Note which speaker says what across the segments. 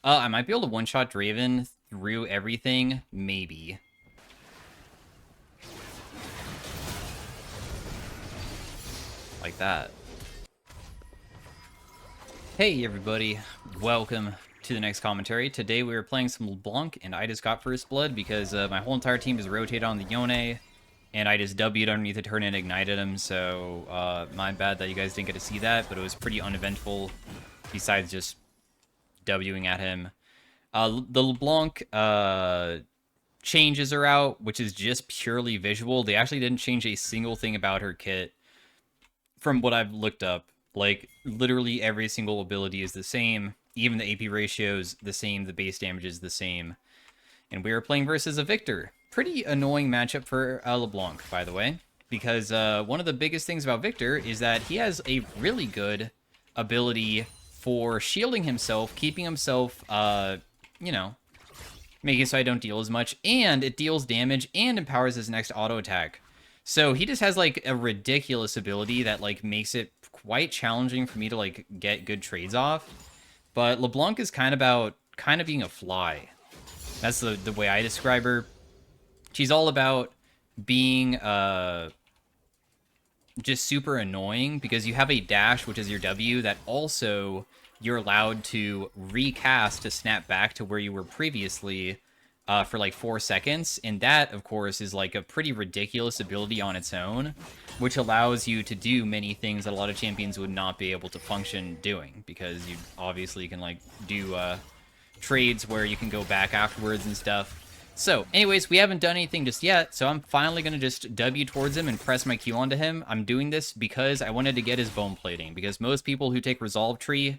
Speaker 1: I might be able to one-shot Draven through everything, maybe. Like that. Hey everybody, welcome to the next commentary. Today we are playing some Leblanc, and I just got first blood because my whole entire team is rotated on the Yone, and I just W'd underneath the turn and ignited him, so my bad that you guys didn't get to see that, but it was pretty uneventful, besides just Wing at him. The Leblanc changes are out, which is just purely visual. They actually didn't change a single thing about her kit from what I've looked up. Like, literally every single ability is the same. Even the AP ratio is the same. The base damage is the same. And we are playing versus a Victor. Pretty annoying matchup for LeBlanc, by the way. Because one of the biggest things about Victor is that he has a really good ability for shielding himself, keeping himself, you know, making so I don't deal as much. And it deals damage and empowers his next auto attack. So he just has, like, a ridiculous ability that, like, makes it quite challenging for me to, like, get good trades off. But LeBlanc is kind of being a fly. That's the way I describe her. She's all about being, just super annoying because you have a dash, which is your W, that also you're allowed to recast to snap back to where you were previously for like 4 seconds. And that, of course, is like a pretty ridiculous ability on its own, which allows you to do many things that a lot of champions would not be able to function doing, because you obviously can like do trades where you can go back afterwards and stuff. So, anyways, we haven't done anything just yet, so I'm finally going to just W towards him and press my Q onto him. I'm doing this because I wanted to get his bone plating, because most people who take Resolve Tree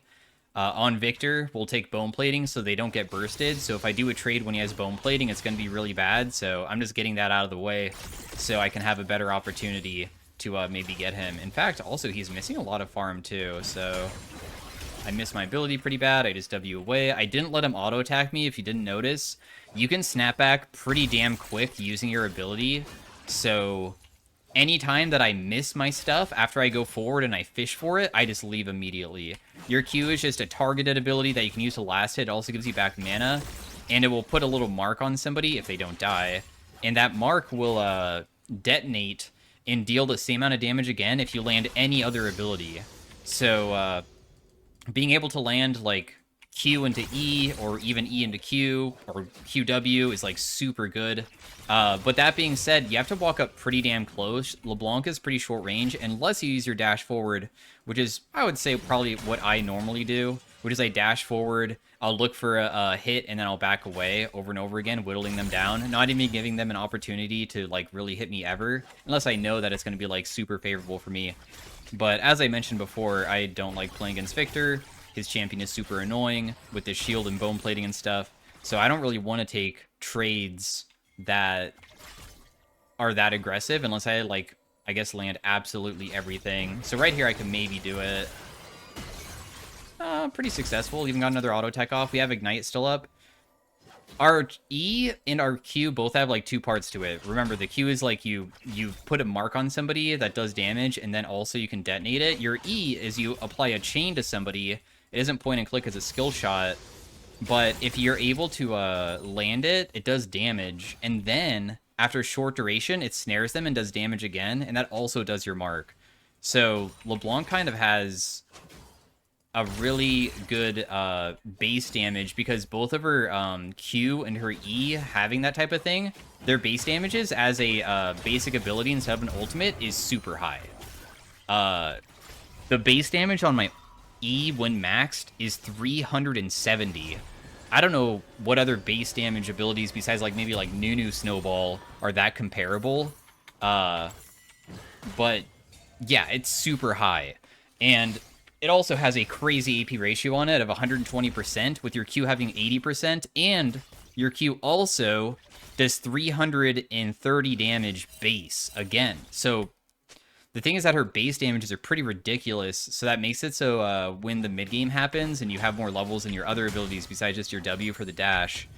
Speaker 1: on Victor will take bone plating so they don't get bursted. So if I do a trade when he has bone plating, it's going to be really bad. So I'm just getting that out of the way so I can have a better opportunity to maybe get him. In fact, also, he's missing a lot of farm too, so I missed my ability pretty bad. I just W away. I didn't let him auto-attack me, if you didn't notice. You can snap back pretty damn quick using your ability, so anytime that I miss my stuff after I go forward and I fish for it, I just leave immediately. Your Q is just a targeted ability that you can use to last hit. It also gives you back mana, and it will put a little mark on somebody if they don't die. And that mark will detonate and deal the same amount of damage again if you land any other ability. So being able to land like Q into E, or even E into Q, or QW is like super good. But that being said, you have to walk up pretty damn close. LeBlanc is pretty short range, unless you use your dash forward, which is, I would say, probably what I normally do, which is I dash forward, I'll look for a hit, and then I'll back away over and over again, whittling them down, not even giving them an opportunity to, like, really hit me ever, unless I know that it's going to be, like, super favorable for me. But as I mentioned before, I don't like playing against Victor. His champion is super annoying with his shield and bone plating and stuff, so I don't really want to take trades that are that aggressive unless I, like, I guess land absolutely everything. So right here I can maybe do it. Pretty successful. Even got another auto tech off. We have Ignite still up. Our E and our Q both have like 2 parts to it. Remember, the Q is like you put a mark on somebody that does damage, and then also you can detonate it. Your E is you apply a chain to somebody. It isn't point and click as a skill shot, but if you're able to land it, it does damage, and then after a short duration, it snares them and does damage again, and that also does your mark. So LeBlanc kind of has a really good base damage, because both of her Q and her E having that type of thing, their base damages as a basic ability instead of an ultimate is super high. The base damage on my E when maxed is 370. I don't know what other base damage abilities besides like maybe like Nunu Snowball are that comparable. But yeah, it's super high. And it also has a crazy AP ratio on it of 120%, with your Q having 80%, and your Q also does 330 damage base again. So the thing is that her base damages are pretty ridiculous, so that makes it so when the mid-game happens and you have more levels in your other abilities besides just your W for the dash,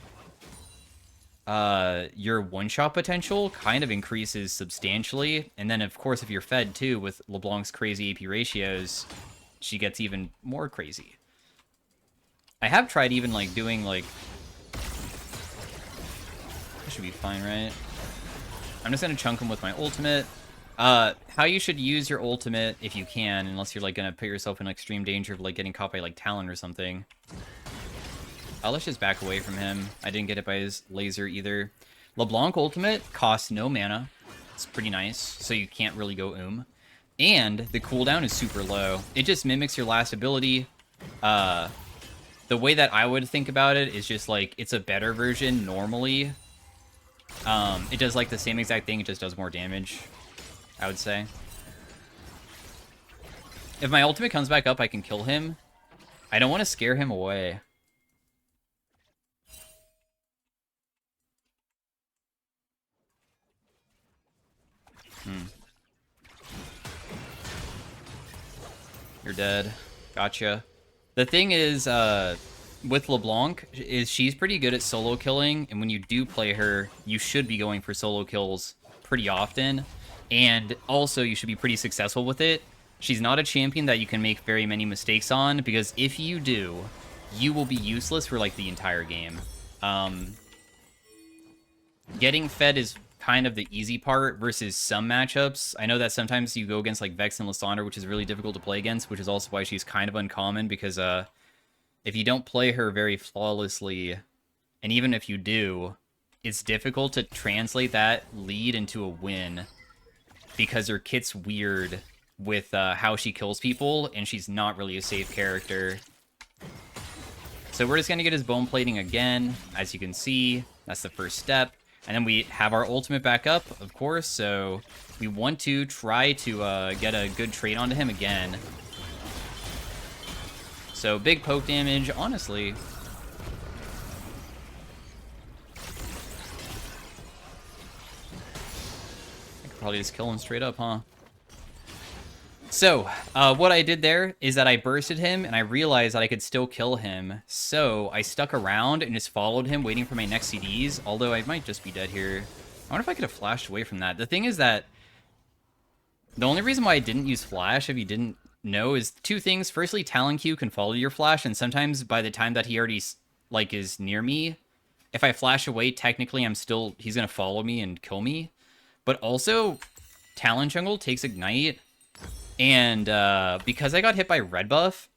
Speaker 1: your one-shot potential kind of increases substantially. And then, of course, if you're fed, too, with LeBlanc's crazy AP ratios, she gets even more crazy. I have tried even, like, doing, like... That should be fine, right? I'm just gonna chunk him with my ultimate. How you should use your ultimate, if you can, unless you're, like, gonna put yourself in extreme danger of, like, getting caught by, like, Talon or something. Let's just back away from him. I didn't get it by his laser either. Leblanc ultimate costs no mana. It's pretty nice, so you can't really go And the cooldown is super low. It just mimics your last ability. The way that I would think about it is just, like, it's a better version normally. It does, like, the same exact thing, it just does more damage, I would say. If my ultimate comes back up, I can kill him. I don't want to scare him away. You're dead. Gotcha. The thing is, with LeBlanc, is she's pretty good at solo killing, and when you do play her, you should be going for solo kills pretty often, and also you should be pretty successful with it. She's not a champion that you can make very many mistakes on, because if you do, you will be useless for, like, the entire game. Getting fed is kind of the easy part versus some matchups. I know that sometimes you go against, like, Vex and Lysandra, which is really difficult to play against, which is also why she's kind of uncommon, because if you don't play her very flawlessly, and even if you do, it's difficult to translate that lead into a win, because her kit's weird with how she kills people, and she's not really a safe character. So we're just going to get his bone plating again. As you can see, that's the first step. And then we have our ultimate back up, of course, so we want to try to get a good trade onto him again. So big poke damage, honestly. I could probably just kill him straight up, huh? So, what I did there is that I bursted him, and I realized that I could still kill him. So, I stuck around and just followed him, waiting for my next CDs, although I might just be dead here. I wonder if I could have flashed away from that. The thing is that the only reason why I didn't use flash, if you didn't know, is two things. Firstly, Talon Q can follow your flash, and sometimes by the time that he already, like, is near me, if I flash away, technically he's going to follow me and kill me. But also, Talon Jungle takes Ignite. And because I got hit by red buff,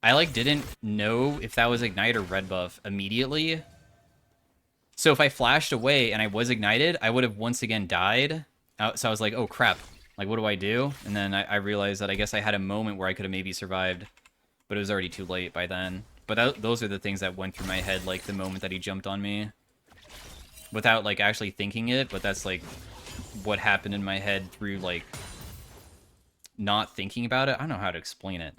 Speaker 1: I, like, didn't know if that was Ignite or red buff immediately. So if I flashed away and I was ignited, I would have once again died. So I was like, oh crap, like, what do I do? And then I realized that I guess I had a moment where I could have maybe survived, but it was already too late by then. But those are the things that went through my head, like, the moment that he jumped on me. Without, like, actually thinking it, but that's, like, what happened in my head through, like, not thinking about it. I don't know how to explain it.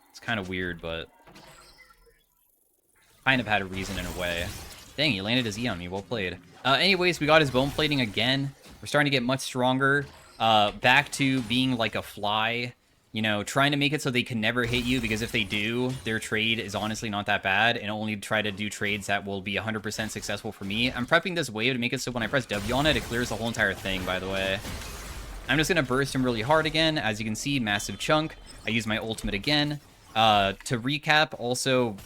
Speaker 1: It's kind of weird, but kind of had a reason in a way. Dang, he landed his E on me. Well played. Anyways, we got his bone plating again. We're starting to get much stronger. Back to being like a fly. You know, trying to make it so they can never hit you, because if they do, their trade is honestly not that bad, and only try to do trades that will be 100% successful for me. I'm prepping this wave to make it so when I press W on it, it clears the whole entire thing, by the way. I'm just going to burst him really hard again. As you can see, massive chunk. I use my ultimate again. To recap, also,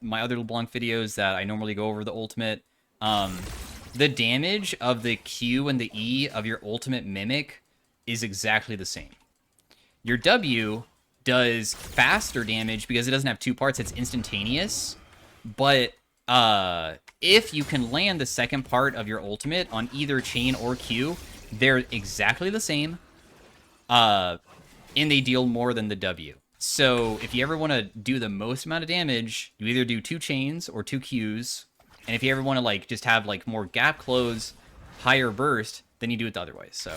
Speaker 1: my other LeBlanc videos that I normally go over the ultimate, the damage of the Q and the E of your ultimate mimic is exactly the same. Your W does faster damage because it doesn't have two parts, it's instantaneous. But if you can land the second part of your ultimate on either chain or Q, they're exactly the same, and they deal more than the W. So if you ever want to do the most amount of damage, you either do two chains or two Qs, and if you ever want to, like, just have, like, more gap close, higher burst, then you do it the other way. So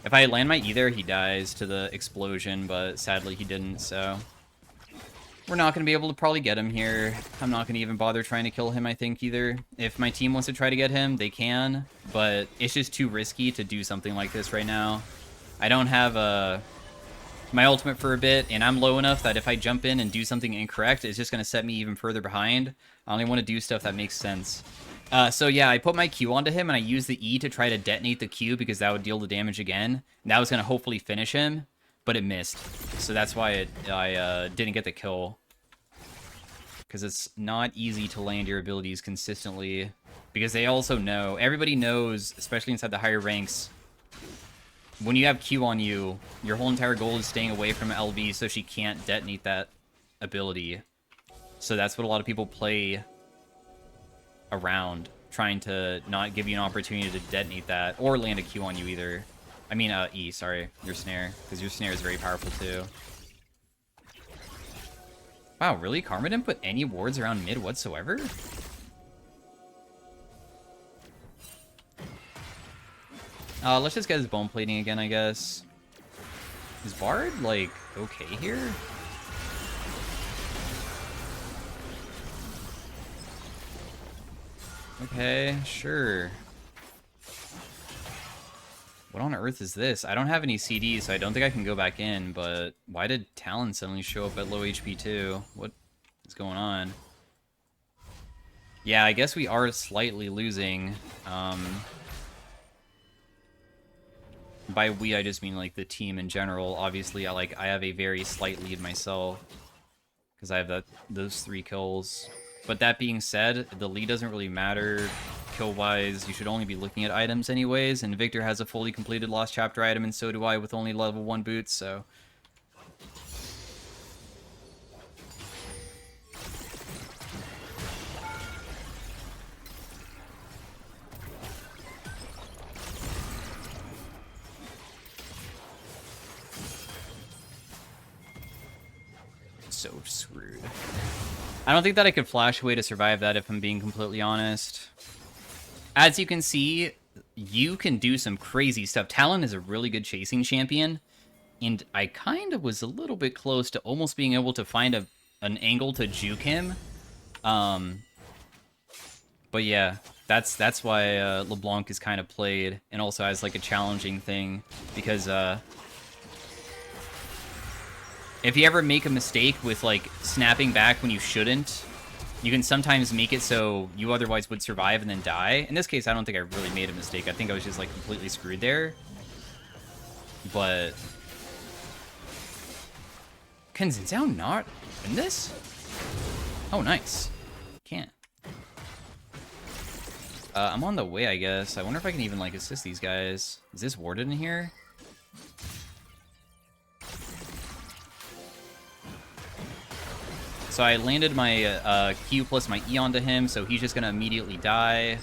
Speaker 1: if I land my E there, he dies to the explosion, but sadly he didn't, so we're not going to be able to probably get him here. I'm not going to even bother trying to kill him, I think, either. If my team wants to try to get him, they can, but it's just too risky to do something like this right now. I don't have my ultimate for a bit, and I'm low enough that if I jump in and do something incorrect, it's just going to set me even further behind. I only want to do stuff that makes sense. So yeah, I put my Q onto him, and I used the E to try to detonate the Q because that would deal the damage again. And that was going to hopefully finish him. but it missed. So that's why I didn't get the kill. Because it's not easy to land your abilities consistently. Because they also know, everybody knows, especially inside the higher ranks, when you have Q on you, your whole entire goal is staying away from LB so she can't detonate that ability. So that's what a lot of people play around, trying to not give you an opportunity to detonate that, or land a Q on you either. I mean, E, sorry, your snare, because your snare is very powerful too. Wow, really? Karma didn't put any wards around mid whatsoever? Let's just get his bone plating again, I guess. Is Bard, like, okay here? Okay, sure. What on earth is this? I don't have any CDs, so I don't think I can go back in, but why did Talon suddenly show up at low HP too? What is going on? Yeah, I guess we are slightly losing. By we, I just mean like the team in general. Obviously, I have a very slight lead myself because I have those 3 kills. But that being said, the lead doesn't really matter kill-wise. You should only be looking at items anyways, and Victor has a fully completed Lost Chapter item, and so do I with only level 1 boots, so... So screwed. I don't think that I could flash away to survive that, if I'm being completely honest. As you can see, you can do some crazy stuff. Talon is a really good chasing champion, and I kind of was a little bit close to almost being able to find an angle to juke him. But yeah, that's why Leblanc is kind of played, and also has like a challenging thing, because if you ever make a mistake with, like, snapping back when you shouldn't, you can sometimes make it so you otherwise would survive and then die. In this case, I don't think I really made a mistake. I think I was just, like, completely screwed there. But... Can Xin Zhao not win this? Oh, nice. Can't. I'm on the way, I guess. I wonder if I can even, like, assist these guys. Is this warded in here? So I landed my Q plus my E onto him, so he's just gonna immediately die.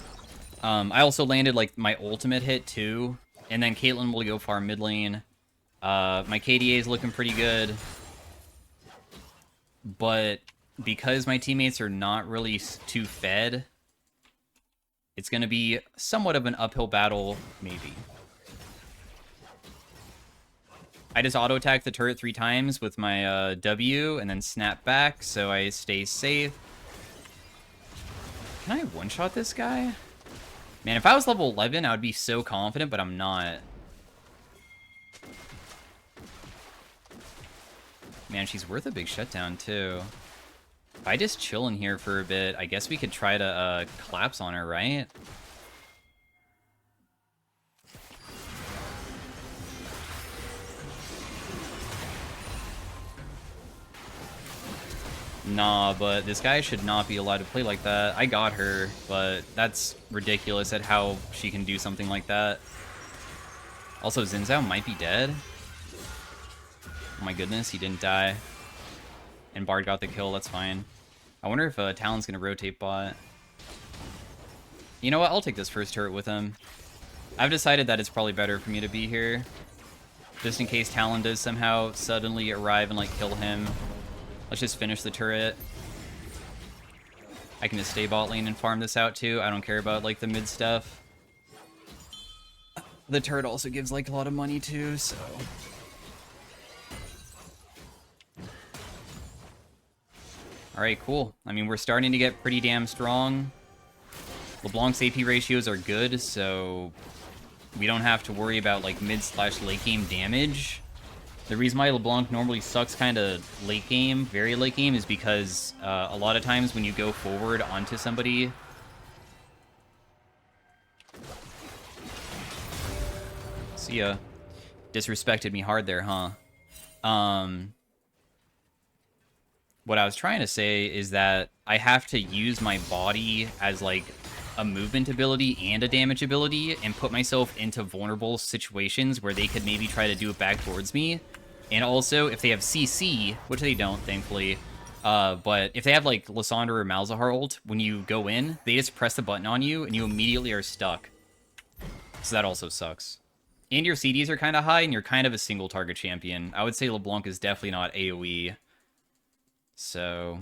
Speaker 1: I also landed like my ultimate hit too, and then Caitlyn will go far mid lane. My KDA is looking pretty good, but because my teammates are not really too fed, it's gonna be somewhat of an uphill battle, maybe. I just auto-attack the turret 3 times with my W and then snap back so I stay safe. Can I one-shot this guy? Man, if I was level 11, I would be so confident, but I'm not. Man, she's worth a big shutdown, too. If I just chill in here for a bit, I guess we could try to collapse on her, right? Nah, but this guy should not be allowed to play like that. I got her, but that's ridiculous at how she can do something like that. Also, Xin Zhao might be dead. Oh my goodness, he didn't die. And Bard got the kill, that's fine. I wonder if Talon's gonna rotate bot. You know what, I'll take this first turret with him. I've decided that it's probably better for me to be here. Just in case Talon does somehow suddenly arrive and, like, kill him. Let's just finish the turret. I can just stay bot lane and farm this out too. I don't care about, like, the mid stuff. The turret also gives, like, a lot of money too, so... Alright, cool. I mean, we're starting to get pretty damn strong. LeBlanc's AP ratios are good, so... we don't have to worry about, like, mid/late game damage. The reason why LeBlanc normally sucks kind of late game, very late game, is because a lot of times when you go forward onto somebody... See ya. Disrespected me hard there, huh? Um, what I was trying to say is that I have to use my body as like a movement ability and a damage ability and put myself into vulnerable situations where they could maybe try to do it back towards me. And also, if they have CC, which they don't, thankfully, but if they have like Lysandre or Malzahar ult, when you go in, they just press the button on you and you immediately are stuck. So that also sucks. And your CDs are kind of high and you're kind of a single target champion. I would say Leblanc is definitely not AoE. So,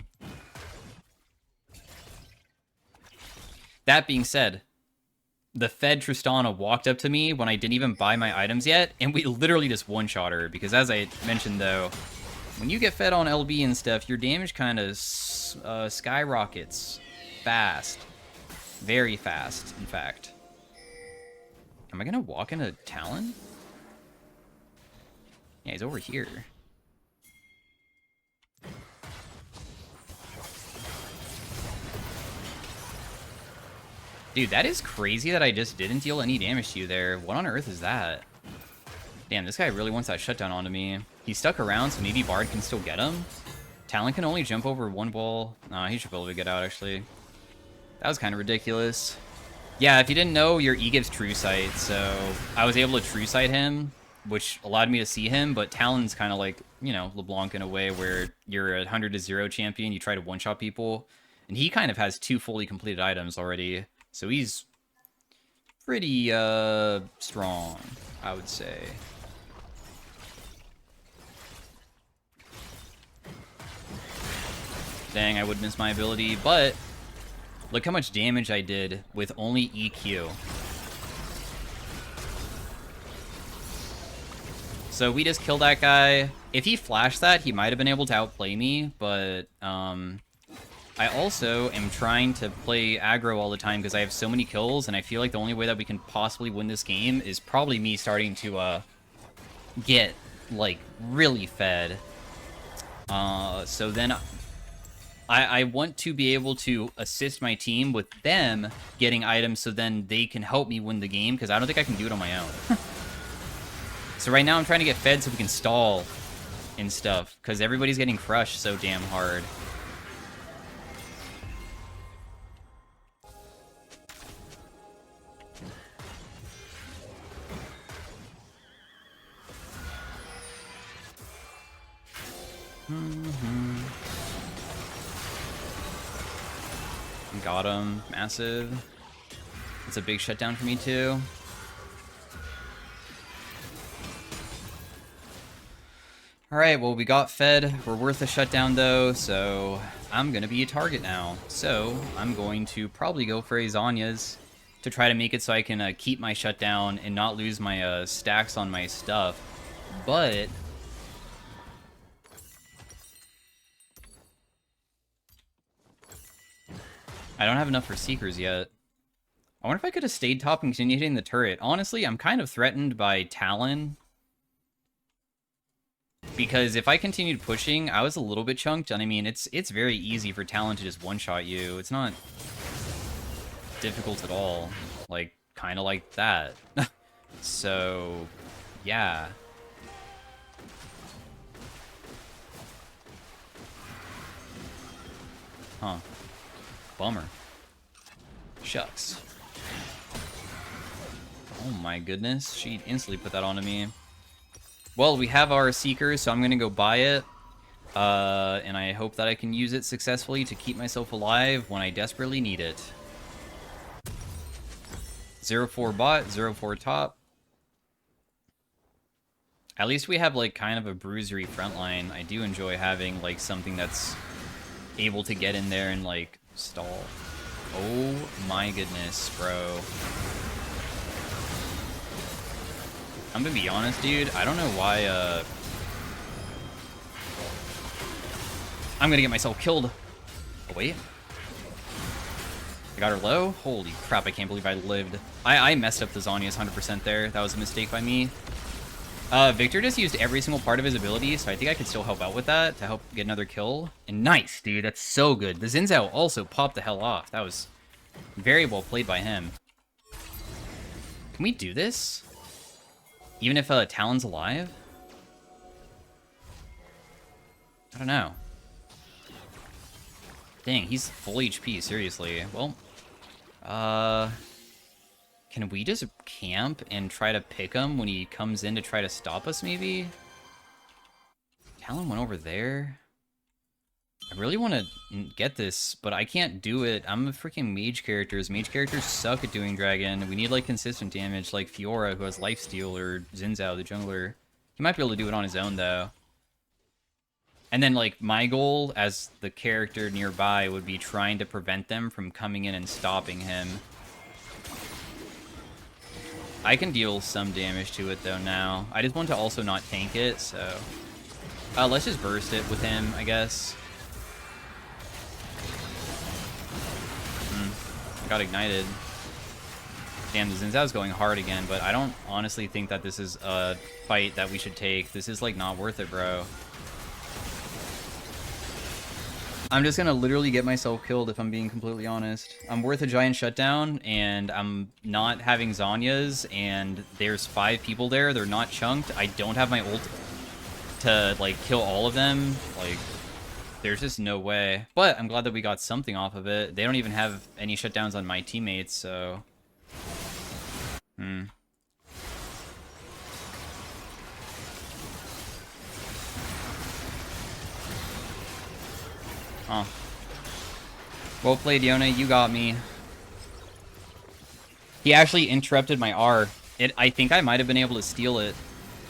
Speaker 1: that being said, the Fed Tristana walked up to me when I didn't even buy my items yet, and we literally just one-shot her, because as I mentioned, though, when you get fed on LB and stuff, your damage kind of skyrockets fast. Very fast, in fact. Am I going to walk into Talon? Yeah, he's over here. Dude, that is crazy that I just didn't deal any damage to you there. What on earth is that? Damn, this guy really wants that shutdown onto me. He's stuck around, so maybe Bard can still get him. Talon can only jump over one wall. Nah, he should be able to get out, actually. That was kind of ridiculous. Yeah, if you didn't know, your E gives True Sight, so I was able to True Sight him, which allowed me to see him, but Talon's kind of like, you know, LeBlanc in a way where you're a 100-0 champion, you try to one-shot people, and he kind of has 2 fully completed items already. So he's pretty strong, I would say. Dang, I would miss my ability, but look how much damage I did with only EQ. So we just killed that guy. If he flashed that, he might have been able to outplay me, but I also am trying to play aggro all the time because I have so many kills, and I feel like the only way that we can possibly win this game is probably me starting to get, like, really fed. So then I want to be able to assist my team with them getting items so then they can help me win the game, because I don't think I can do it on my own. So right now I'm trying to get fed so we can stall and stuff, because everybody's getting crushed so damn hard. Got him. Massive. It's a big shutdown for me, too. Alright, well, we got fed. We're worth a shutdown, though, so I'm going to be a target now. So I'm going to probably go for a Zanya's to try to make it so I can keep my shutdown and not lose my stacks on my stuff. But I don't have enough for Seekers yet. I wonder if I could have stayed top and continued hitting the turret. Honestly, I'm kind of threatened by Talon. Because if I continued pushing, I was a little bit chunked. And I mean, it's very easy for Talon to just one-shot you. It's not difficult at all. Like, kind of like that. So, yeah. Huh. Bummer. Shucks. Oh my goodness, she instantly put that onto me. Well, we have our Seekers, so I'm gonna go buy it. And I hope that I can use it successfully to keep myself alive when I desperately need it. 0-4 bot, 0-4 top. At least we have, like, kind of a bruisery frontline. I do enjoy having, like, something that's able to get in there and, like, stall. Oh my goodness, bro. I'm gonna be honest, dude. I don't know why, I'm gonna get myself killed. Oh, wait. I got her low? Holy crap, I can't believe I lived. I messed up the Zanya's 100% there. That was a mistake by me. Victor just used every single part of his ability, so I think I could still help out with that to help get another kill. And nice, dude. That's so good. The Xin Zhao also popped the hell off. That was very well played by him. Can we do this? Even if Talon's alive? I don't know. Dang, he's full HP, seriously. Well, can we just camp and try to pick him when he comes in to try to stop us, maybe? Talon went over there. I really want to get this, but I can't do it. I'm a freaking mage characters. Mage characters suck at doing dragon. We need, like, consistent damage, like Fiora, who has lifesteal, or Xin Zhao, the jungler. He might be able to do it on his own, though. And then, like, my goal as the character nearby would be trying to prevent them from coming in and stopping him. I can deal some damage to it, though, now. I just want to also not tank it, so... let's just burst it with him, I guess. Got ignited. Damn, the Xin Zhao's going hard again, but I don't honestly think that this is a fight that we should take. This is, like, not worth it, bro. I'm just gonna literally get myself killed if I'm being completely honest. I'm worth a giant shutdown, and I'm not having Zhonya's, and there's 5 people there. They're not chunked. I don't have my ult to, like, kill all of them. Like, there's just no way. But I'm glad that we got something off of it. They don't even have any shutdowns on my teammates, so... Huh. Well played, Yona. You got me. He actually interrupted my R. I think I might have been able to steal it.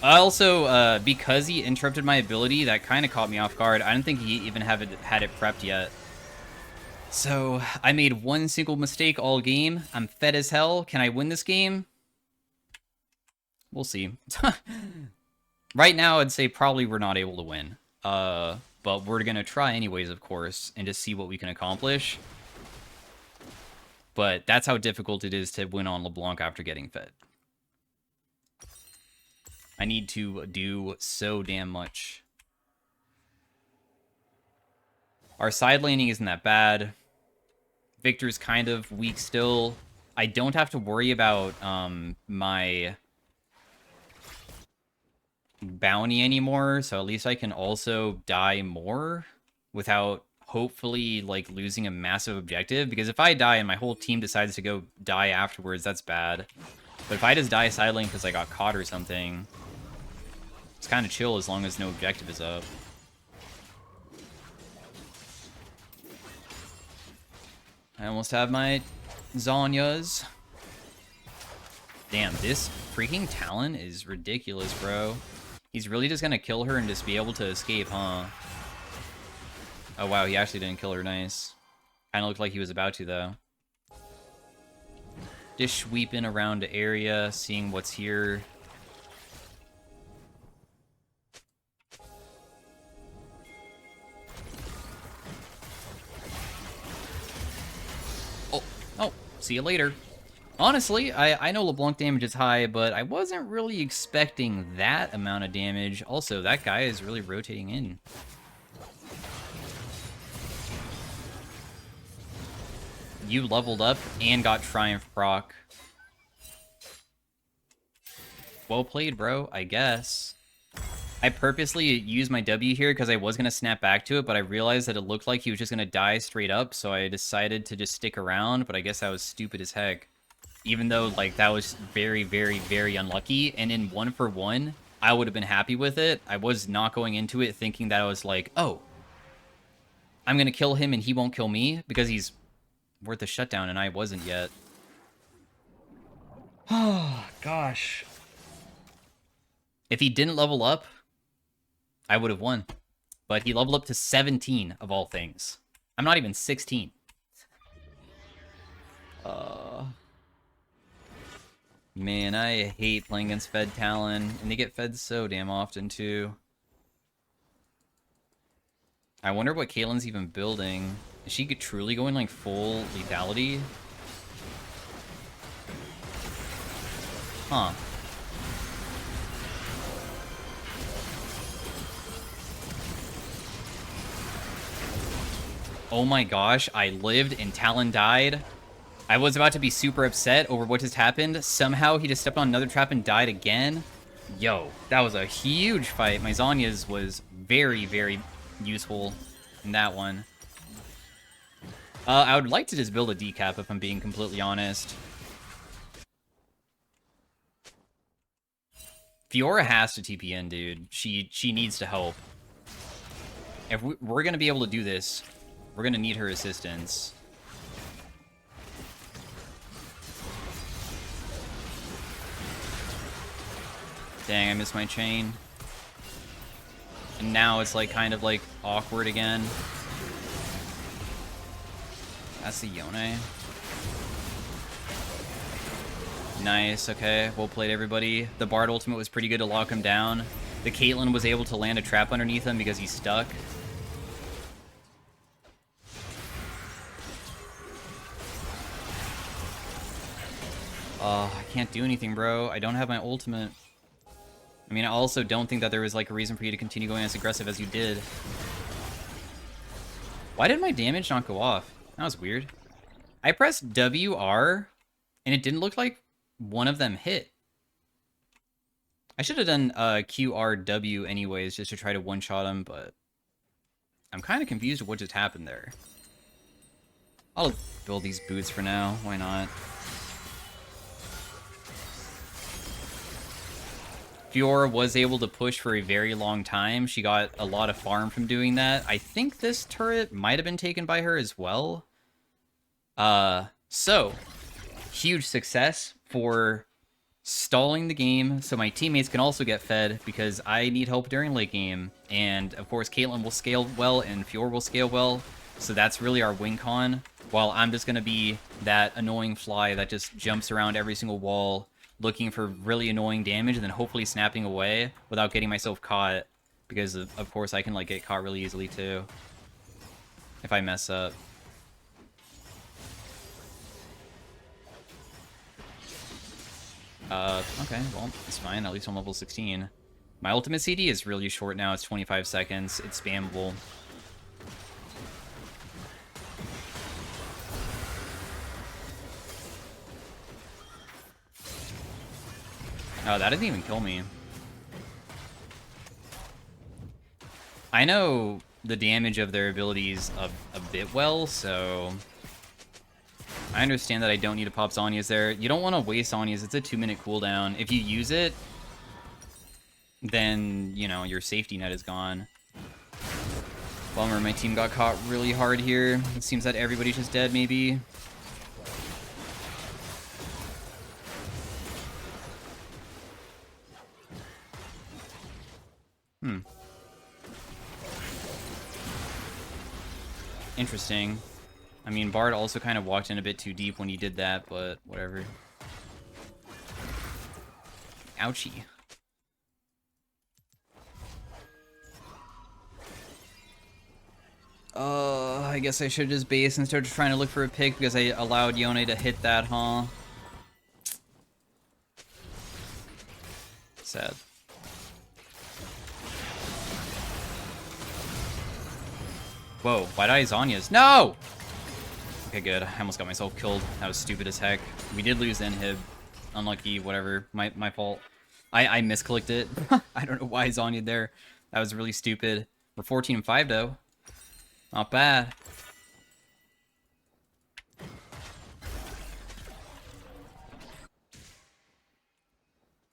Speaker 1: Also, because he interrupted my ability, that kind of caught me off guard. I don't think he even had it prepped yet. So, I made one single mistake all game. I'm fed as hell. Can I win this game? We'll see. Right now, I'd say probably we're not able to win. But we're going to try anyways, of course, and just see what we can accomplish. But that's how difficult it is to win on LeBlanc after getting fed. I need to do so damn much. Our side laning isn't that bad. Victor's kind of weak still. I don't have to worry about my bounty anymore, so at least I can also die more without hopefully, like, losing a massive objective. Because if I die and my whole team decides to go die afterwards, that's bad. But if I just die side lane because I got caught or something... It's kind of chill as long as no objective is up. I almost have my Zhonya's. Damn, this freaking Talon is ridiculous, bro. He's really just gonna kill her and just be able to escape, huh? Oh, wow, he actually didn't kill her. Nice. Kinda looked like he was about to, though. Just sweeping around the area, seeing what's here. Oh, see you later. Honestly, I know LeBlanc damage is high, but I wasn't really expecting that amount of damage. Also, that guy is really rotating in. You leveled up and got Triumph proc. Well played, bro, I guess. I purposely used my W here because I was going to snap back to it, but I realized that it looked like he was just going to die straight up, so I decided to just stick around, but I guess I was stupid as heck. Even though, like, that was very, very, very unlucky, and in 1-for-1, I would have been happy with it. I was not going into it thinking that I was like, oh, I'm going to kill him and he won't kill me, because he's worth a shutdown, and I wasn't yet. Oh, gosh. If he didn't level up, I would have won. But he leveled up to 17, of all things. I'm not even 16. Man, I hate playing against fed Talon. And they get fed so damn often, too. I wonder what Caitlyn's even building. Is she truly going, like, full lethality? Huh. Oh my gosh, I lived and Talon died. I was about to be super upset over what just happened. Somehow he just stepped on another trap and died again. Yo, that was a huge fight. My Zhonya's was very, very, useful in that one. I would like to just build a decap if I'm being completely honest. Fiora has to TP in, dude. She needs to help. If we're going to be able to do this, we're going to need her assistance. Dang, I missed my chain. And now it's like kind of like awkward again. That's the Yone. Nice, okay. Well played, everybody. The Bard ultimate was pretty good to lock him down. The Caitlyn was able to land a trap underneath him because he's stuck. I can't do anything, bro. I don't have my ultimate. I mean, I also don't think that there was like a reason for you to continue going as aggressive as you did. Why did my damage not go off? That was weird. I pressed WR, and it didn't look like one of them hit. I should have done QRW anyways, just to try to one-shot him, but I'm kind of confused what just happened there. I'll build these boots for now. Why not? Fiora was able to push for a very long time. She got a lot of farm from doing that. I think this turret might have been taken by her as well. So, huge success for stalling the game so my teammates can also get fed because I need help during late game. And, of course, Caitlyn will scale well and Fiora will scale well. So that's really our win con. While I'm just going to be that annoying fly that just jumps around every single wall looking for really annoying damage and then hopefully snapping away without getting myself caught. Because, of course, I can like get caught really easily too if I mess up. Okay, well, it's fine. At least I'm level 16. My ultimate CD is really short now. It's 25 seconds. It's spammable. Oh, that didn't even kill me. I know the damage of their abilities a bit well, so I understand that I don't need to pop Zhonya's there. You don't want to waste Zhonya's. It's a 2-minute cooldown. If you use it, then, you know, your safety net is gone. Bummer, my team got caught really hard here. It seems that everybody's just dead, maybe. Interesting. I mean, Bard also kind of walked in a bit too deep when he did that, but whatever. Ouchie. I guess I should just base instead of trying to look for a pick because I allowed Yone to hit that, huh? Sad. Whoa, why did I Zhonya's? No! Okay, good. I almost got myself killed. That was stupid as heck. We did lose inhib. Unlucky, whatever. My fault. I misclicked it. I don't know why I Zhonya'd there. That was really stupid. We're 14-5 though. Not bad.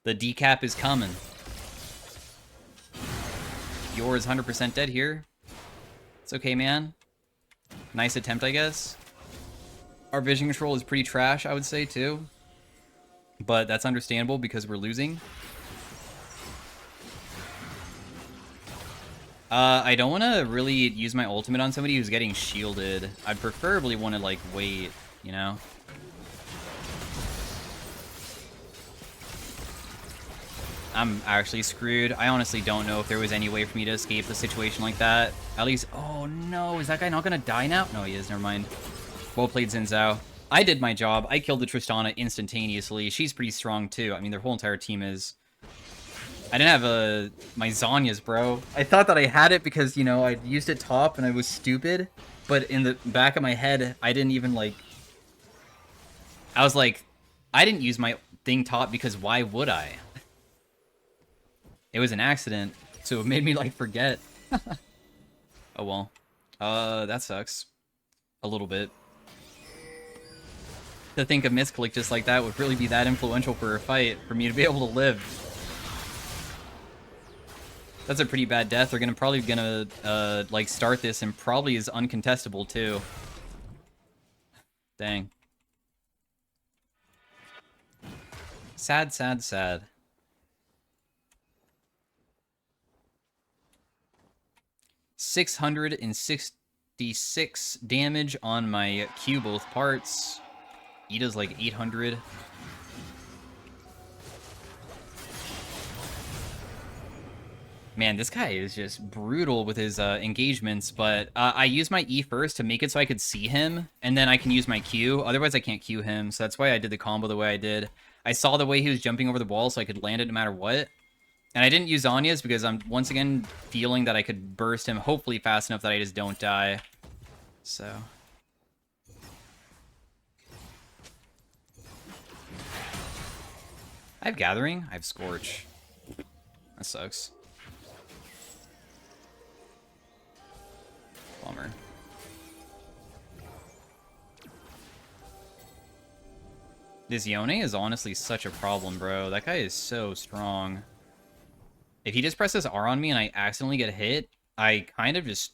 Speaker 1: The decap is coming. Yours 100% dead here. It's okay, man. Nice attempt, I guess. Our vision control is pretty trash, I would say, too. But that's understandable because we're losing. I don't want to really use my ultimate on somebody who's getting shielded. I'd preferably want to, like, wait, you know? I'm actually screwed. I honestly don't know if there was any way for me to escape a situation like that. At least... Oh, no. Is that guy not going to die now? No, he is. Never mind. Well played, Xin Zhao. I did my job. I killed the Tristana instantaneously. She's pretty strong, too. I mean, their whole entire team is... I didn't have my Zhonya's, bro. I thought that I had it because, you know, I used it top and I was stupid. But in the back of my head, I didn't even, like... I was like, I didn't use my thing top because why would I? It was an accident, so it made me, like, forget. Oh well. That sucks. A little bit. To think a misclick just like that would really be that influential for a fight, for me to be able to live. That's a pretty bad death. They're probably gonna like start this and probably is uncontestable too. Dang. Sad, sad, sad. 666 damage on my Q both parts. Ida's like 800. Man, this guy is just brutal with his engagements, but I use my E first to make it so I could see him, and then I can use my Q. Otherwise, I can't Q him, so that's why I did the combo the way I did. I saw the way he was jumping over the wall, so I could land it no matter what. And I didn't use Anya's because I'm, once again, feeling that I could burst him, hopefully fast enough that I just don't die. So... I have Gathering, I have Scorch. That sucks. Bummer. This Yone is honestly such a problem, bro. That guy is so strong. If he just presses R on me and I accidentally get hit, I kind of just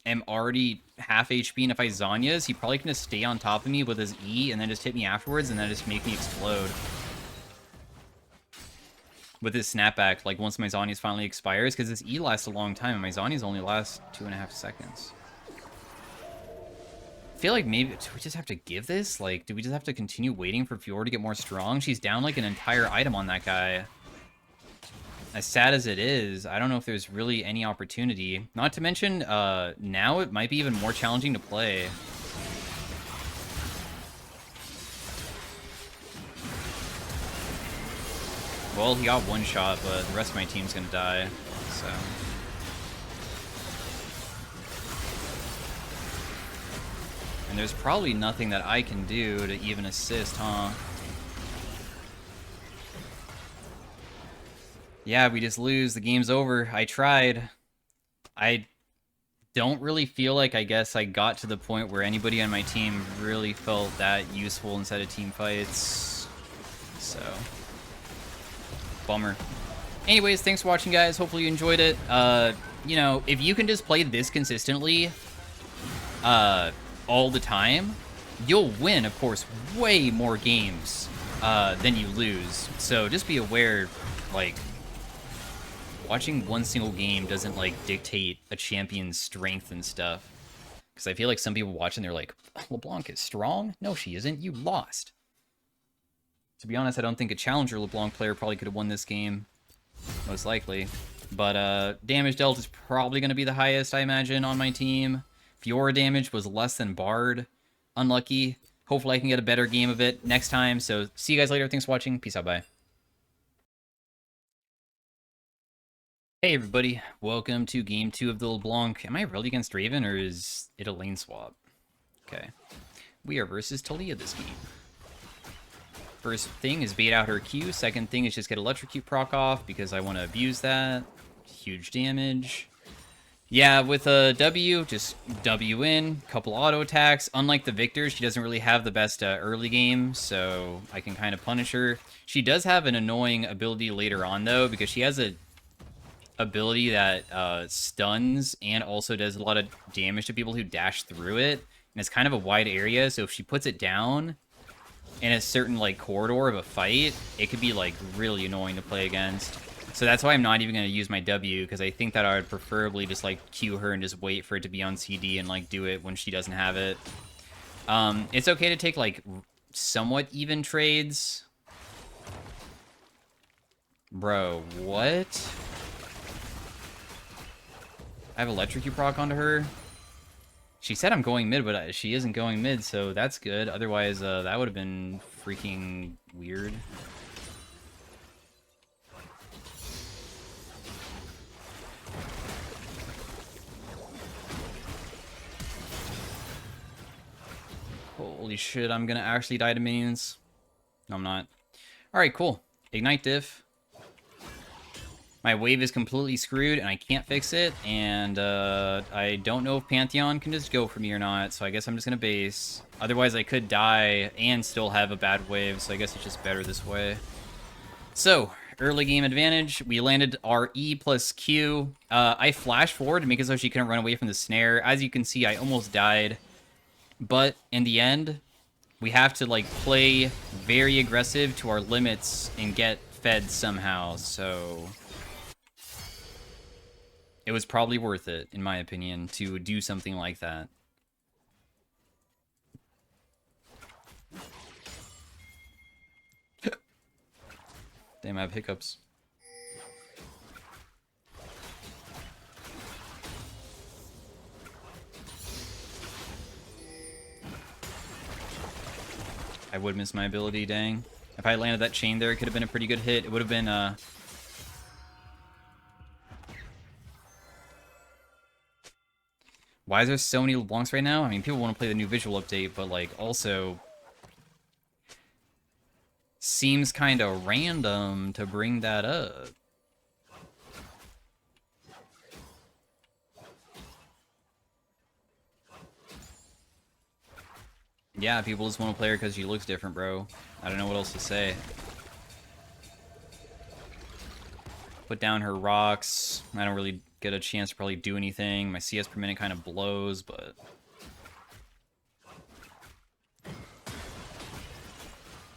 Speaker 1: am already half HP, and if I Zanya's, he probably can just stay on top of me with his E and then just hit me afterwards and then just make me explode. With his snapback, like once my Zanya's finally expires, because this E lasts a long time and my Zanya's only lasts 2.5 seconds. I feel like maybe, do we just have to give this? Like, do we just have to continue waiting for Fiora to get more strong? She's down like an entire item on that guy. As sad as it is, I don't know if there's really any opportunity. Not to mention, now it might be even more challenging to play. Well, he got one shot, but the rest of my team's gonna die, so... And there's probably nothing that I can do to even assist, huh? Yeah, we just lose. The game's over. I tried. I don't really feel like, I guess, I got to the point where anybody on my team really felt that useful inside of team fights. So... Bummer. Anyways, thanks for watching, guys. Hopefully you enjoyed it. You know, if you can just play this consistently, all the time, you'll win, of course, way more games, than you lose. So just be aware, like, watching one single game doesn't, like, dictate a champion's strength and stuff. Because I feel like some people watching, they're like, LeBlanc is strong? No, she isn't. You lost. To be honest, I don't think a Challenger LeBlanc player probably could have won this game. Most likely. But damage dealt is probably going to be the highest, I imagine, on my team. Fiora damage was less than Bard. Unlucky. Hopefully I can get a better game of it next time. So see you guys later. Thanks for watching. Peace out. Bye. Hey everybody. Welcome to Game 2 of the LeBlanc. Am I really against Raven, or is it a lane swap? Okay. We are versus Talia this game. First thing is bait out her Q. Second thing is just get Electrocute proc off because I want to abuse that. Huge damage. Yeah, with a W, just W in. Couple auto attacks. Unlike the Victor, she doesn't really have the best early game, so I can kind of punish her. She does have an annoying ability later on, though, because she has a ability that stuns and also does a lot of damage to people who dash through it. And it's kind of a wide area, so if she puts it down in a certain, like, corridor of a fight, it could be, like, really annoying to play against. So that's why I'm not even going to use my W, because I think that I would preferably just, like, Q her and just wait for it to be on CD and, like, do it when she doesn't have it. It's okay to take, like, somewhat even trades. Bro, what? I have Electrocute proc onto her. She said I'm going mid, but she isn't going mid, so that's good. Otherwise, that would have been freaking weird. Holy shit, I'm gonna actually die to minions. No, I'm not. Alright, cool. Ignite diff. My wave is completely screwed, and I can't fix it, and I don't know if Pantheon can just go for me or not, so I guess I'm just going to base. Otherwise, I could die and still have a bad wave, so I guess it's just better this way. So, early game advantage. We landed our E plus Q. I flashed forward to make it so she couldn't run away from the snare. As you can see, I almost died, but in the end, we have to, like, play very aggressive to our limits and get fed somehow, so it was probably worth it, in my opinion, to do something like that. Damn, I have hiccups. I would miss my ability, dang. If I landed that chain there, it could have been a pretty good hit. It would have been, Why is there so many LeBlancs right now? I mean, people want to play the new visual update, but, like, also seems kind of random to bring that up. Yeah, people just want to play her because she looks different, bro. I don't know what else to say. Put down her rocks. I don't really get a chance to probably do anything. My CS per minute kind of blows, but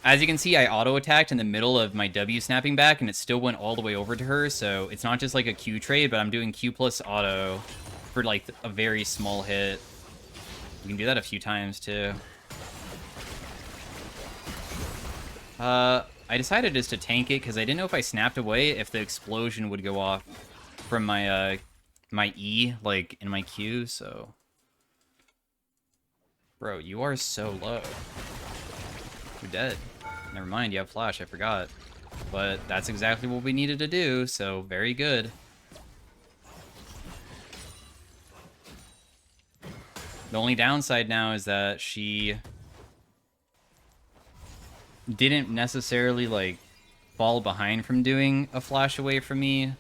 Speaker 1: as you can see, I auto-attacked in the middle of my W snapping back, and it still went all the way over to her, so it's not just like a Q trade, but I'm doing Q plus auto for, like, a very small hit. You can do that a few times, too. I decided just to tank it, because I didn't know if I snapped away if the explosion would go off from my, my E, like, in my Q, so... Bro, you are so low. You're dead. Never mind, you have flash, I forgot. But that's exactly what we needed to do, so very good. The only downside now is that she didn't necessarily, like, fall behind from doing a flash away from me.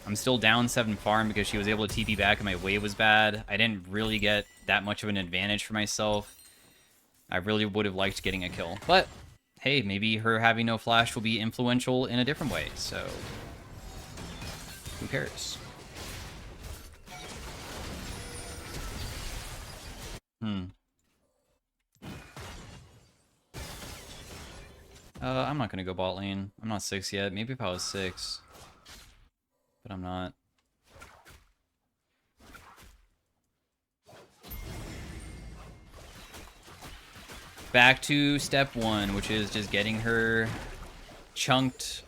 Speaker 1: I'm still down 7 farm because she was able to TP back and my wave was bad. I didn't really get that much of an advantage for myself. I really would have liked getting a kill. But, hey, maybe her having no flash will be influential in a different way, so who cares? I'm not gonna go bot lane. I'm not 6 yet. Maybe if I was 6. But I'm not. Back to step 1, which is just getting her chunked,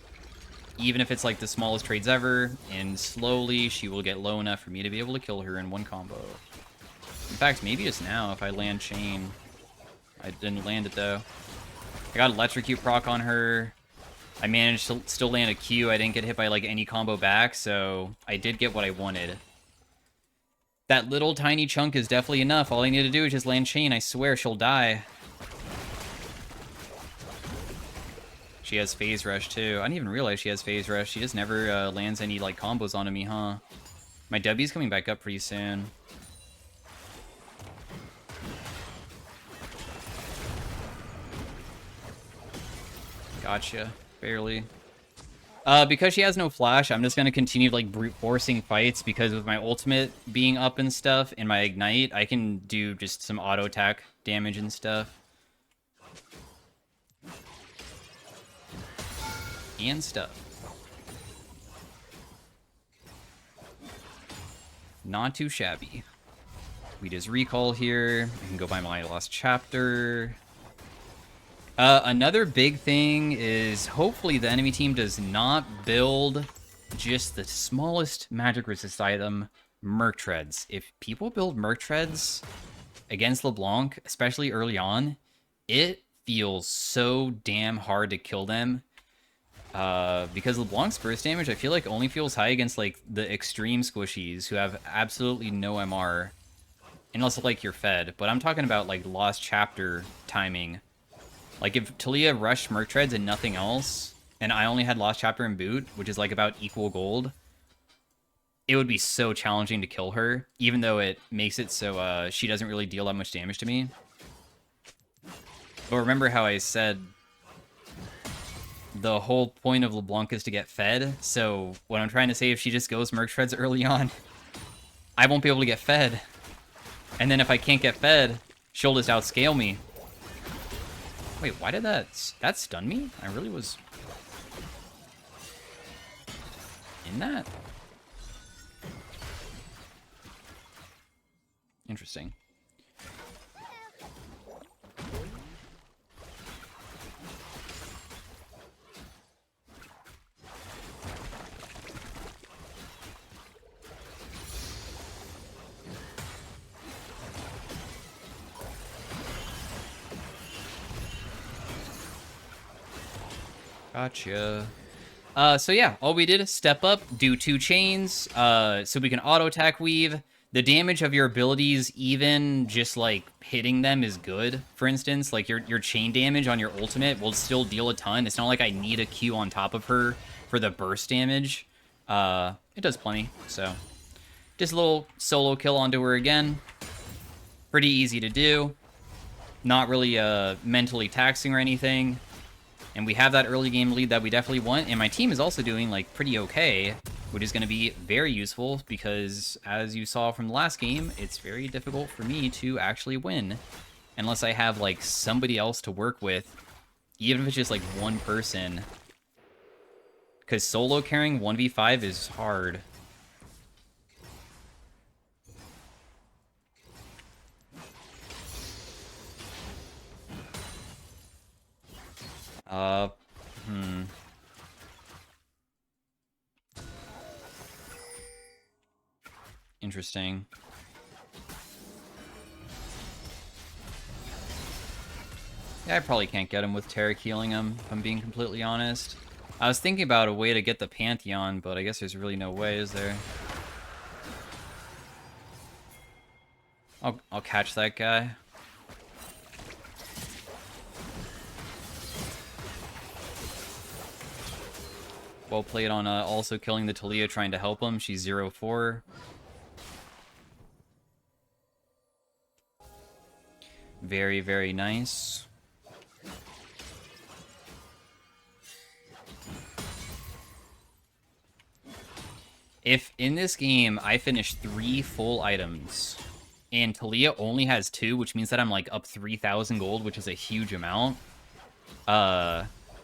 Speaker 1: even if it's like the smallest trades ever, and slowly she will get low enough for me to be able to kill her in one combo. In fact, maybe just now if I land chain. I didn't land it though. I got electrocute proc on her. I managed to still land a Q. I didn't get hit by like any combo back, so I did get what I wanted. That little tiny chunk is definitely enough. All I need to do is just land chain. I swear she'll die. She has phase rush too. I didn't even realize she has phase rush. She just never lands any like combos onto me, huh? My W's coming back up pretty soon. Gotcha. Barely. Because she has no flash, I'm just going to continue, like, brute forcing fights, because with my ultimate being up and stuff, and my ignite, I can do just some auto attack damage and stuff. And stuff. Not too shabby. We just recall here. I can go by my last chapter. Another big thing is hopefully the enemy team does not build just the smallest magic resist item, Merc Treads. If people build Merc Treads against Leblanc, especially early on, it feels so damn hard to kill them. Because LeBlanc's burst damage, I feel like only feels high against like the extreme squishies who have absolutely no MR. Unless like you're fed. But I'm talking about like lost chapter timing. Like, if Talia rushed Merc Treads and nothing else, and I only had Lost Chapter and Boot, which is like about equal gold, it would be so challenging to kill her, even though it makes it so she doesn't really deal that much damage to me. But remember how I said the whole point of Leblanc is to get fed, so what I'm trying to say, if she just goes Merc Shreds early on, I won't be able to get fed. And then if I can't get fed, she'll just outscale me. Wait, why did that stun me? I really was in that? Interesting. Gotcha. So yeah, all we did is step up, do 2 chains, so we can auto-attack weave. The damage of your abilities, even just, like, hitting them is good. For instance, like, your chain damage on your ultimate will still deal a ton. It's not like I need a Q on top of her for the burst damage. It does plenty, so. Just a little solo kill onto her again. Pretty easy to do. Not really, mentally taxing or anything. And we have that early game lead that we definitely want, and my team is also doing, like, pretty okay, which is going to be very useful, because, as you saw from the last game, it's very difficult for me to actually win, unless I have, like, somebody else to work with, even if it's just, like, one person. Because solo carrying 1v5 is hard. Interesting. Yeah, I probably can't get him with Taric healing him, if I'm being completely honest. I was thinking about a way to get the Pantheon, but I guess there's really no way, is there? I'll catch that guy. Well played on also killing the Talia, trying to help him. She's 0-4. Very, very nice. If in this game I finish 3 full items, and Talia only has 2, which means that I'm like up 3,000 gold, which is a huge amount,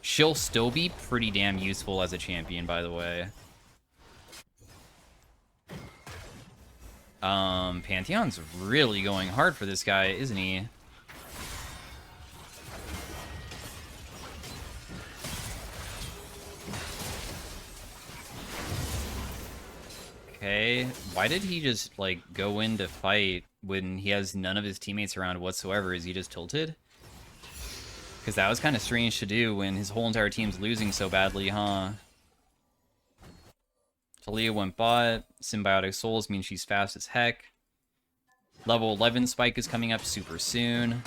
Speaker 1: she'll still be pretty damn useful as a champion, by the way. Pantheon's really going hard for this guy, isn't he? Okay, why did he just, like, go in to fight when he has none of his teammates around whatsoever? Is he just tilted? Because that was kind of strange to do when his whole entire team's losing so badly, huh? Talia went bot. Symbiotic Souls means she's fast as heck. Level 11 Spike is coming up super soon.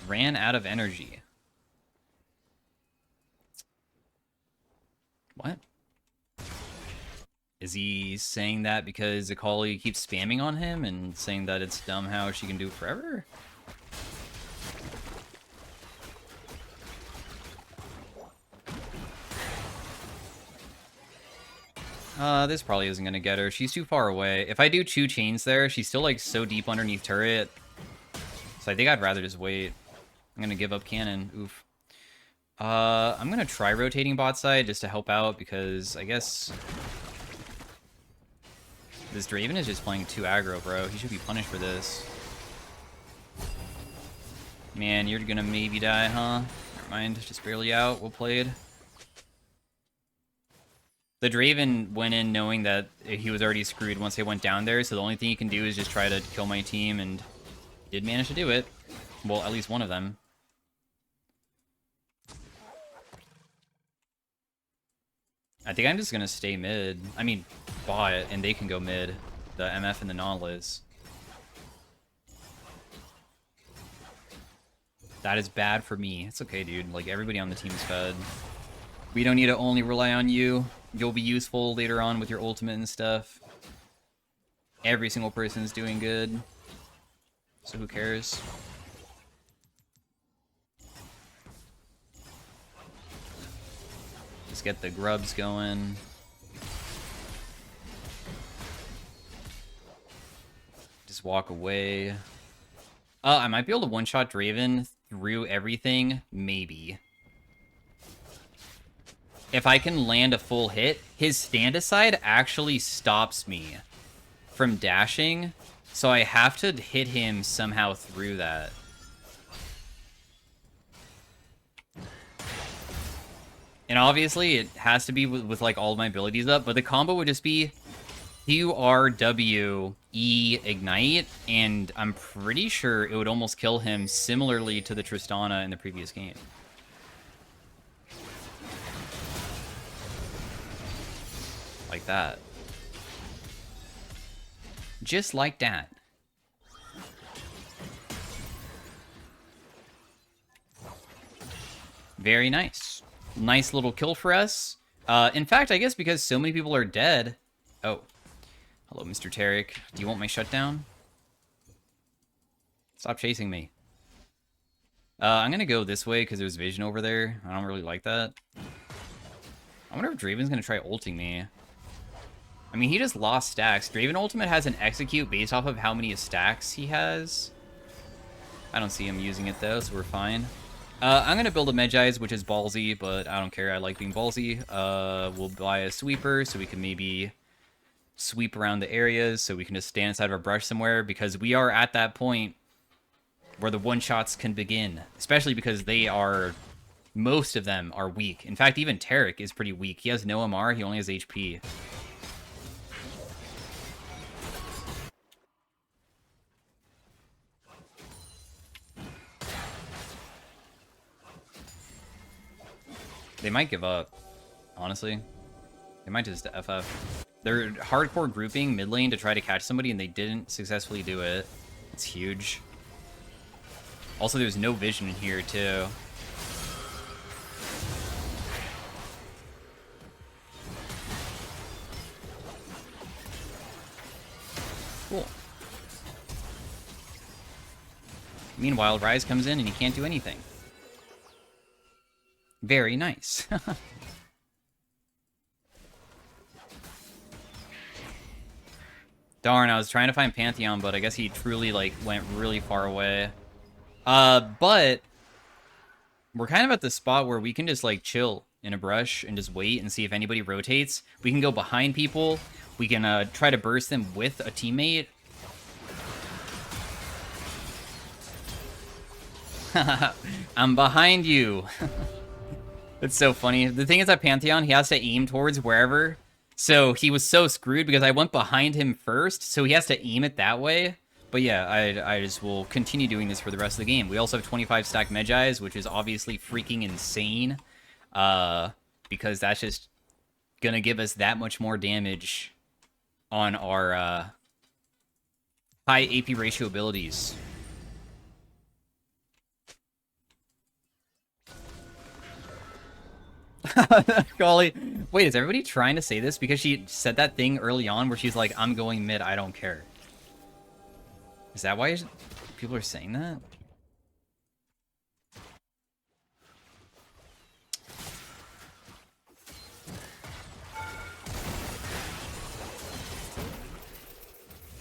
Speaker 1: Ran out of energy. What? Is he saying that because Akali keeps spamming on him and saying that it's dumb how she can do it forever? This probably isn't gonna get her. She's too far away. If I do 2 chains there, she's still, like, so deep underneath turret. So I think I'd rather just wait. I'm gonna give up cannon. Oof. I'm gonna try rotating bot side just to help out, because I guess this Draven is just playing too aggro, bro. He should be punished for this. Man, you're gonna maybe die, huh? Never mind, just barely out. Well played. The Draven went in knowing that he was already screwed once they went down there, so the only thing he can do is just try to kill my team, and he did manage to do it. Well, at least one of them. I think I'm just gonna stay mid. I mean, bot, and they can go mid. The MF and the Nautilus. That is bad for me. It's okay, dude. Like, everybody on the team's fed. We don't need to only rely on you. You'll be useful later on with your ultimate and stuff. Every single person's doing good. So who cares? Just get the grubs going. Just walk away. I might be able to one-shot Draven through everything. Maybe. If I can land a full hit, his stand-aside actually stops me from dashing. So I have to hit him somehow through that. And obviously, it has to be with like, all of my abilities up. But the combo would just be QRW E Ignite, and I'm pretty sure it would almost kill him similarly to the Tristana in the previous game. Like that. Just like that. Very nice. Nice little kill for us. In fact, I guess because so many people are dead... Oh. Hello, Mr. Tarek. Do you want my shutdown? Stop chasing me. I'm gonna go this way because there's vision over there. I don't really like that. I wonder if Draven's gonna try ulting me. I mean, he just lost stacks. Draven ultimate has an execute based off of how many stacks he has. I don't see him using it though, so we're fine. I'm gonna build a Medjai's, which is ballsy, but I don't care. I like being ballsy. We'll buy a sweeper so we can maybe sweep around the areas so we can just stand inside of a brush somewhere, because we are at that point where the one-shots can begin, especially because they are... Most of them are weak. In fact, even Tarek is pretty weak. He has no MR, he only has HP. They might give up, honestly. They might just FF. They're hardcore grouping mid lane to try to catch somebody, and they didn't successfully do it. It's huge. Also, there's no vision in here, too. Cool. Meanwhile, Ryze comes in and he can't do anything. Very nice. Darn, I was trying to find Pantheon, but I guess he truly, like, went really far away. But we're kind of at the spot where we can just, like, chill in a brush and just wait and see if anybody rotates. We can go behind people. We can try to burst them with a teammate. I'm behind you. It's so funny. The thing is that Pantheon, he has to aim towards wherever. So he was so screwed because I went behind him first, so he has to aim it that way. But yeah, I just will continue doing this for the rest of the game. We also have 25 stack Medjai's, which is obviously freaking insane. Because that's just gonna give us that much more damage on our high AP ratio abilities. Golly. Wait, is everybody trying to say this? Because she said that thing early on where she's like, I'm going mid, I don't care. Is that why people are saying that?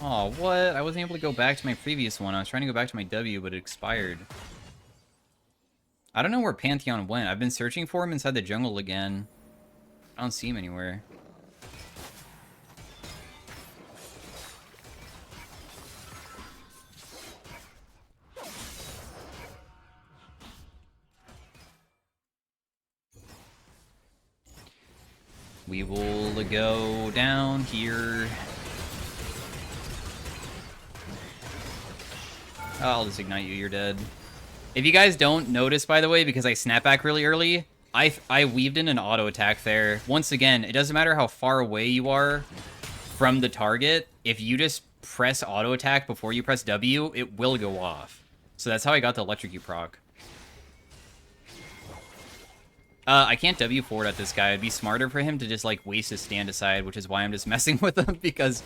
Speaker 1: Oh, what? I wasn't able to go back to my previous one. I was trying to go back to my W, but it expired. I don't know where Pantheon went. I've been searching for him inside the jungle again. I don't see him anywhere. We will go down here. Oh, I'll just ignite you. You're dead. If you guys don't notice, by the way, because I snap back really early, I weaved in an auto attack there. Once again, it doesn't matter how far away you are from the target. If you just press auto attack before you press W, it will go off. So that's how I got the electrocute proc. I can't W forward at this guy. It'd be smarter for him to just like waste his stand aside, which is why I'm just messing with him, because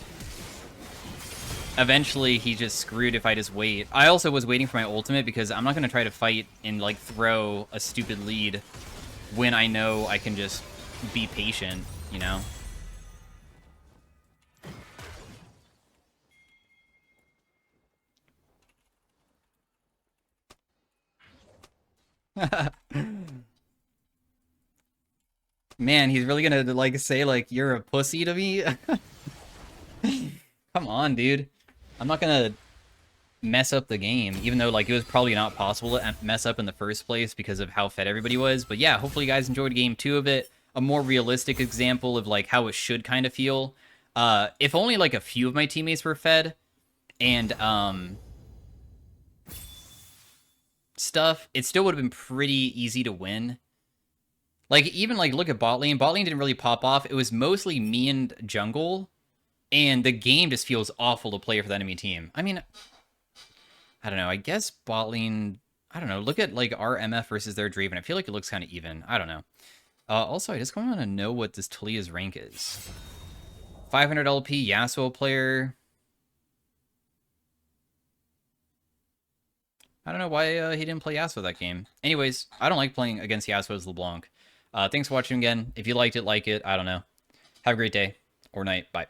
Speaker 1: eventually he's just screwed if I just wait. I also was waiting for my ultimate because I'm not going to try to fight and like throw a stupid lead when I know I can just be patient, you know? Man, he's really gonna like say like you're a pussy to me? Come on, dude. I'm not gonna mess up the game, even though like it was probably not possible to mess up in the first place because of how fed everybody was. But yeah, hopefully you guys enjoyed game 2 of it. A more realistic example of like how it should kind of feel. If only like a few of my teammates were fed and stuff, it still would have been pretty easy to win. Like even like look at bot lane. Bot lane didn't really pop off. It was mostly me and jungle, and the game just feels awful to play for the enemy team. I mean, I don't know. I guess bot lane. I don't know. Look at like our MF versus their Draven. I feel like it looks kind of even. I don't know. Also, I just want to know what this Talia's rank is. 500 LP Yasuo player. I don't know why he didn't play Yasuo that game. Anyways, I don't like playing against Yasuo's LeBlanc. Thanks for watching again. If you liked it, like it. I don't know. Have a great day or night. Bye.